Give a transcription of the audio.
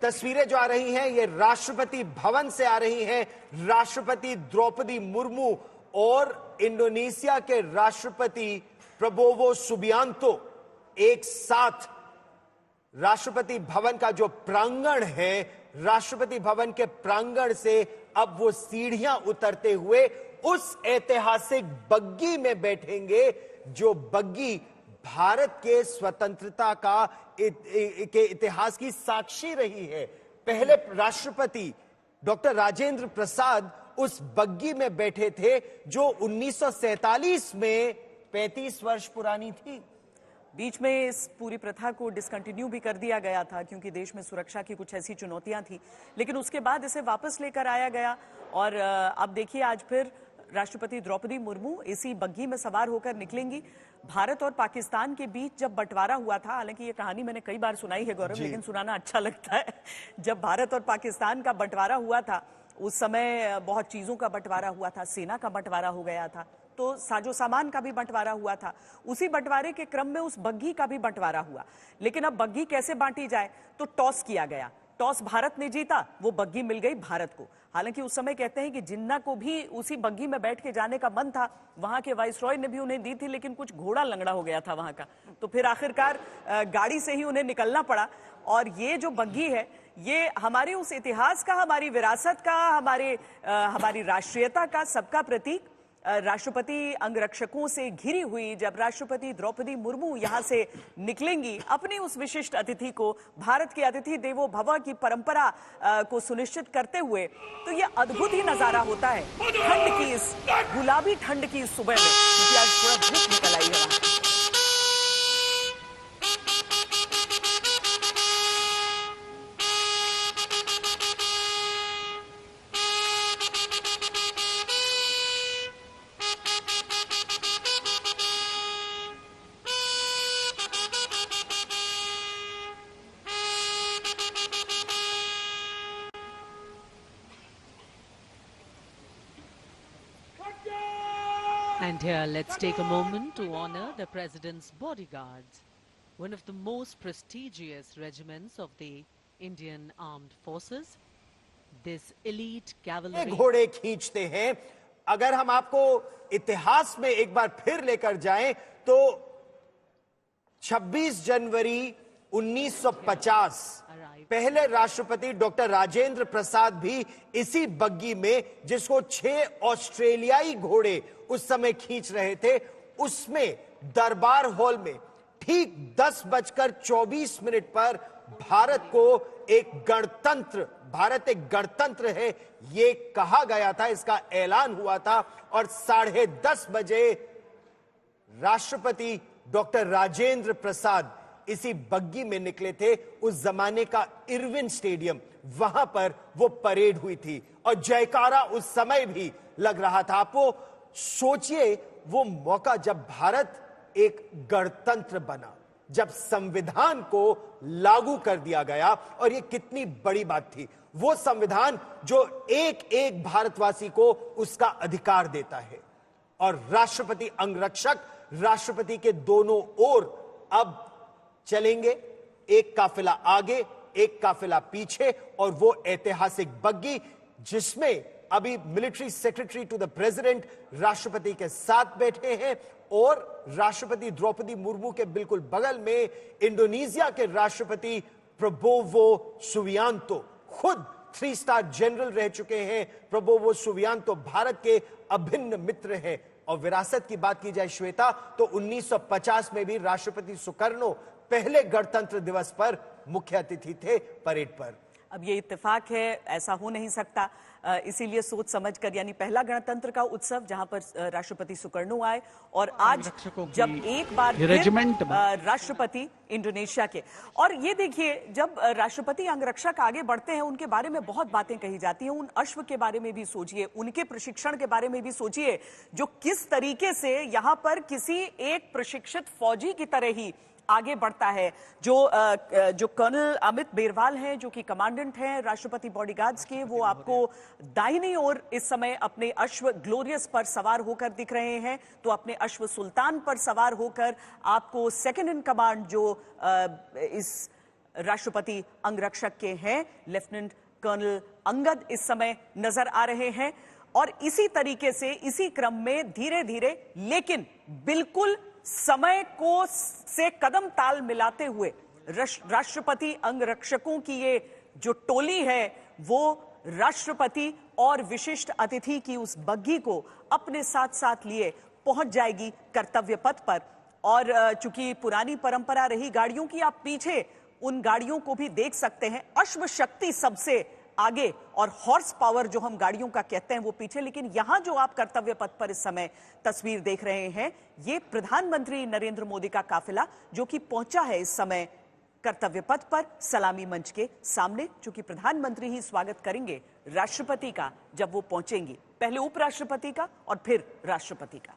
तस्वीरें जो आ रही हैं ये राष्ट्रपति भवन से आ रही हैं। राष्ट्रपति द्रौपदी मुर्मू और इंडोनेशिया के राष्ट्रपति प्रबोवो सुबियांतो एक साथ राष्ट्रपति भवन का जो प्रांगण है, राष्ट्रपति भवन के प्रांगण से अब वो सीढ़ियां उतरते हुए उस ऐतिहासिक बग्गी में बैठेंगे जो बग्गी भारत के स्वतंत्रता के इतिहास की साक्षी रही है। पहले राष्ट्रपति डॉक्टर राजेंद्र प्रसाद उस बग्गी में बैठे थे जो 1947 में 35 वर्ष पुरानी थी। बीच में इस पूरी प्रथा को डिसकंटिन्यू भी कर दिया गया था क्योंकि देश में सुरक्षा की कुछ ऐसी चुनौतियां थी, लेकिन उसके बाद इसे वापस लेकर आया गया। और अब देखिए आज फिर राष्ट्रपति द्रौपदी मुर्मू इसी बग्गी में सवार होकर निकलेंगी। भारत और पाकिस्तान के बीच जब बंटवारा हुआ था, हालांकि ये कहानी मैंने कई बार सुनाई है गौरव, लेकिन सुनाना अच्छा लगता है। जब भारत और पाकिस्तान का बंटवारा हुआ था उस समय बहुत चीजों का बंटवारा हुआ था, सेना का बंटवारा हो गया था, तो साजो सामान का भी बंटवारा हुआ था। उसी बंटवारे के क्रम में उस बग्गी का भी बंटवारा हुआ। लेकिन अब बग्गी कैसे बांटी जाए, तो टॉस किया गया। टॉस भारत ने जीता, वो बग्गी मिल गई भारत को। हालांकि उस समय कहते हैं कि जिन्ना को भी उसी बग्गी में बैठ के जाने का मन था, वहां के वाइसरॉय ने भी उन्हें दी थी, लेकिन कुछ घोड़ा लंगड़ा हो गया था वहां का, तो फिर आखिरकार गाड़ी से ही उन्हें निकलना पड़ा। और ये जो बग्गी है ये हमारे उस इतिहास का, हमारी विरासत का, हमारी राष्ट्रीयता का सबका प्रतीक। राष्ट्रपति अंगरक्षकों से घिरी हुई जब राष्ट्रपति द्रौपदी मुर्मू यहां से निकलेंगी अपनी उस विशिष्ट अतिथि को, भारत के अतिथि देवो भव की परंपरा को सुनिश्चित करते हुए, तो ये अद्भुत ही नजारा होता है ठंड की, इस गुलाबी ठंड की इस सुबह में, क्योंकि आज थोड़ा धूप निकल आई है। And here, let's take a moment to honor the President's bodyguards, one of the most prestigious regiments of the Indian Armed Forces. This elite cavalry... घोड़े खींचते हैं। अगर हम आपको इतिहास में एक बार फिर लेकर जाएं, तो 26 जनवरी 1950 पहले राष्ट्रपति डॉक्टर राजेंद्र प्रसाद भी इसी बग्गी में, जिसको 6 ऑस्ट्रेलियाई घोड़े उस समय खींच रहे थे, उसमें दरबार हॉल में ठीक 10:24 पर भारत को भारत एक गणतंत्र है ये कहा गया था, इसका ऐलान हुआ था। और 10:30 बजे राष्ट्रपति डॉक्टर राजेंद्र प्रसाद इसी बग्गी में निकले थे। उस जमाने का इरविन स्टेडियम, वहां पर वो परेड हुई थी और जयकारा उस समय भी लग रहा था। आपको सोचिए वो मौका जब भारत एक गणतंत्र बना, जब संविधान को लागू कर दिया गया, और ये कितनी बड़ी बात थी। वो संविधान जो एक एक भारतवासी को उसका अधिकार देता है। और राष्ट्रपति अंगरक्षक राष्ट्रपति के दोनों ओर अब चलेंगे, एक काफिला आगे एक काफिला पीछे, और वो ऐतिहासिक बग्गी जिसमें अभी military secretary to the president राष्ट्रपति के साथ बैठे हैं, और राष्ट्रपति द्रौपदी मुर्मू के बिल्कुल बगल में इंडोनेशिया के राष्ट्रपति प्रबोवो सुबियांतो, खुद 3 स्टार जनरल रह चुके हैं। प्रबोवो सुबियांतो भारत के अभिन्न मित्र हैं। और विरासत की बात की जाए श्वेता, तो 1950 में भी राष्ट्रपति सुकर्णो पहले गणतंत्र दिवस पर मुख्य अतिथि थे परेड पर। अब ये इत्तेफाक है, ऐसा हो नहीं सकता, इसीलिए सोच समझकर, यानी पहला गणतंत्र का उत्सव जहां पर राष्ट्रपति सुकर्णो आए, और आज जब एक बार फिर राष्ट्रपति इंडोनेशिया के। और ये देखिए जब राष्ट्रपति अंगरक्षक आगे बढ़ते हैं उनके बारे में बहुत बातें कही जाती हैं। उन अश्व के बारे में भी सोचिए, उनके प्रशिक्षण के बारे में भी सोचिए, जो किस तरीके से यहाँ पर किसी एक प्रशिक्षित फौजी की तरह ही आगे बढ़ता है। जो कर्नल अमित बेरवाल हैं, जो कि कमांडेंट हैं राष्ट्रपति बॉडीगार्ड्स के, वो आपको दाहिनी ओर इस समय अपने अश्व ग्लोरियस पर सवार होकर दिख रहे हैं। तो अपने अश्व सुल्तान पर सवार होकर आपको सेकंड इन कमांड जो इस राष्ट्रपति अंगरक्षक के हैं लेफ्टिनेंट कर्नल अंगद इस समय नजर आ रहे हैं। और इसी तरीके से इसी क्रम में धीरे धीरे लेकिन बिल्कुल समय को से कदम ताल मिलाते हुए राष्ट्रपति अंगरक्षकों की ये जो टोली है वो राष्ट्रपति और विशिष्ट अतिथि की उस बग्घी को अपने साथ साथ लिए पहुंच जाएगी कर्तव्य पथ पर। और चूंकि पुरानी परंपरा रही गाड़ियों की, आप पीछे उन गाड़ियों को भी देख सकते हैं। अश्व शक्ति सबसे आगे और हॉर्स पावर जो हम गाड़ियों का कहते हैं वो पीछे। लेकिन यहां जो आप कर्तव्य पथ पर इस समय तस्वीर देख रहे हैं ये प्रधानमंत्री नरेंद्र मोदी का काफिला जो कि पहुंचा है इस समय कर्तव्य पथ पर सलामी मंच के सामने। चूंकि प्रधानमंत्री ही स्वागत करेंगे राष्ट्रपति का जब वो पहुंचेंगे, पहले उपराष्ट्रपति का और फिर राष्ट्रपति का।